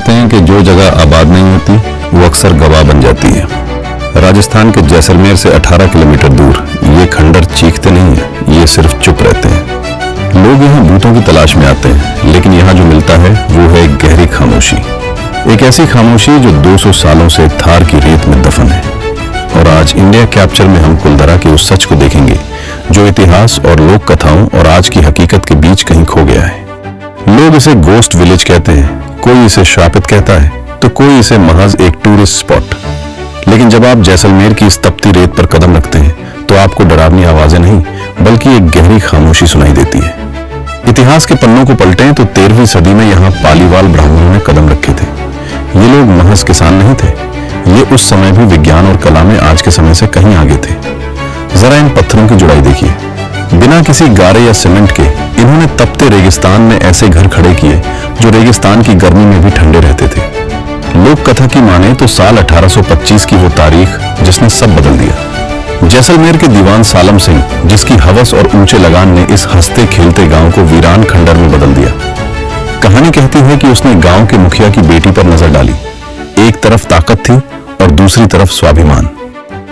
कहते हैं कि जो जगह आबाद नहीं होती वो अक्सर गवाह बन जाती है। राजस्थान के जैसलमेर से 18 किलोमीटर दूर ये खंडर चीखते नहीं है, ये सिर्फ चुप रहते हैं। लोग यहाँ भूतों की तलाश में आते हैं, लेकिन यहाँ जो मिलता है वो है एक गहरी खामोशी। एक ऐसी खामोशी जो 200 सालों से थार की रेत में दफन है। और आज इंडिया कैप्चर में हम कुलधरा के उस सच को देखेंगे जो इतिहास और लोक कथाओं और आज की हकीकत के बीच कहीं खो गया है। लोग इसे गोस्ट विलेज कहते हैं, कोई इसे श्रापित कहता है तो कोई इसे महज एक टूरिस्ट स्पॉट। लेकिन जब आप जैसलमेर की इस तपती रेत पर कदम रखते हैं तो आपको डरावनी आवाजें नहीं बल्कि एक गहरी खामोशी सुनाई देती है। इतिहास के पन्नों को पलटें तो 13वीं सदी में यहाँ पालीवाल ब्राह्मणों ने कदम रखे थे। ये लोग महज किसान नहीं थे, ये उस समय भी विज्ञान और कला में आज के समय से कहीं आगे थे। जरा इन पत्थरों की जुड़ाई देखिए। बिना किसी गारे या सीमेंट के इन्होंने तपते रेगिस्तान में ऐसे घर खड़े किए जो रेगिस्तान की गर्मी में भी ठंडे रहते थे। लोक कथा की माने तो साल 1825 की वो तारीख जिसने सब बदल दिया। जैसलमेर के दीवान सालम सिंह, जिसकी हवस और ऊंचे लगान ने इस हंसते खेलते गांव को वीरान खंडर में बदल दिया। कहानी कहती है कि उसने गांव के मुखिया की बेटी पर नजर डाली। एक तरफ ताकत थी और दूसरी तरफ स्वाभिमान।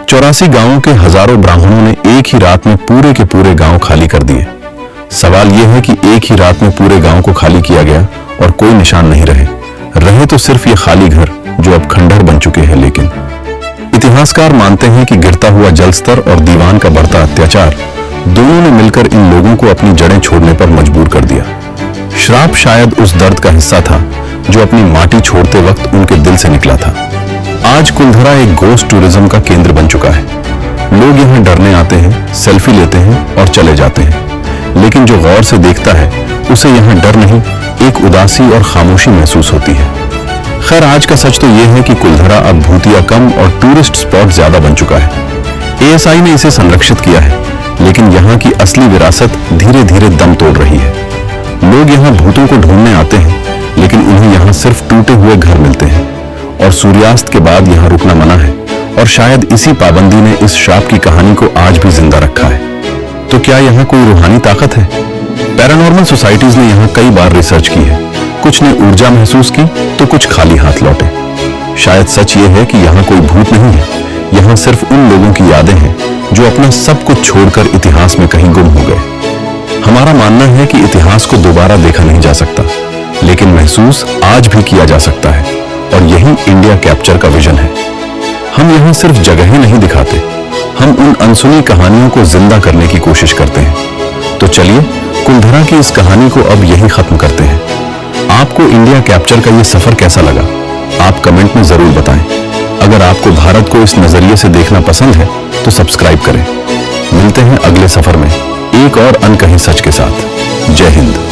84 गांवों के हजारों ब्राह्मणों ने एक ही रात में पूरे के पूरे गांव खाली कर दिए। सवाल यह है कि एक ही रात में पूरे गांव को खाली किया गया और कोई निशान नहीं रहे तो सिर्फ ये खाली घर जो अब खंडहर बन चुके हैं। लेकिन इतिहासकार मानते हैं कि गिरता हुआ जलस्तर और दीवान का बढ़ता अत्याचार दोनों ने मिलकर इन लोगों को अपनी जड़ें छोड़ने पर मजबूर कर दिया। श्राप शायद उस दर्द का हिस्सा था जो अपनी माटी छोड़ते वक्त उनके दिल से निकला था। आज कुलधरा एक गोस्ट टूरिज्म का केंद्र बन चुका है। लोग यहाँ डरने आते हैं, सेल्फी लेते हैं और चले जाते हैं, लेकिन जो गौर से देखता है उसे यहाँ डर नहीं, एक उदासी और खामोशी महसूस होती है। खैर, आज का सच तो यह है कि कुलधरा अब भूतिया कम और टूरिस्ट स्पॉट ज्यादा बन चुका है। ASI ने इसे संरक्षित किया है, लेकिन यहाँ की असली विरासत धीरे धीरे दम तोड़ रही है। लोग यहाँ भूतों को ढूंढने आते हैं, लेकिन उन्हें यहाँ सिर्फ टूटे हुए घर मिलते हैं और सूर्यास्त के बाद यहाँ रुकना मना है। और शायद इसी पाबंदी ने इस श्राप की कहानी को आज भी जिंदा रखा है। तो क्या यहाँ कोई रूहानी ताकत है? पैरानॉर्मल सोसाइटीज ने यहाँ कई बार रिसर्च की है। कुछ ने ऊर्जा महसूस की तो कुछ खाली हाथ लौटे। शायद सच ये है कि यहाँ कोई भूत नहीं है, यहाँ सिर्फ उन लोगों की यादें हैं जो अपना सब कुछ छोड़कर इतिहास में कहीं गुम हो गए। हमारा मानना है कि इतिहास को दोबारा देखा नहीं जा सकता, लेकिन महसूस आज भी किया जा सकता है। और यही इंडिया कैप्चर का विजन है। हम यहाँ सिर्फ जगह ही नहीं दिखाते, हम उन अनसुनी कहानियों को जिंदा करने की कोशिश करते हैं। तो चलिए कुलधरा की इस कहानी को अब यही खत्म करते हैं। आपको इंडिया कैप्चर का ये सफर कैसा लगा? आप कमेंट में जरूर बताएं। अगर आपको भारत को इस नजरिए से देखना पसंद है तो सब्सक्राइब करें। मिलते हैं अगले सफर में एक और अनकही सच के साथ। जय हिंद।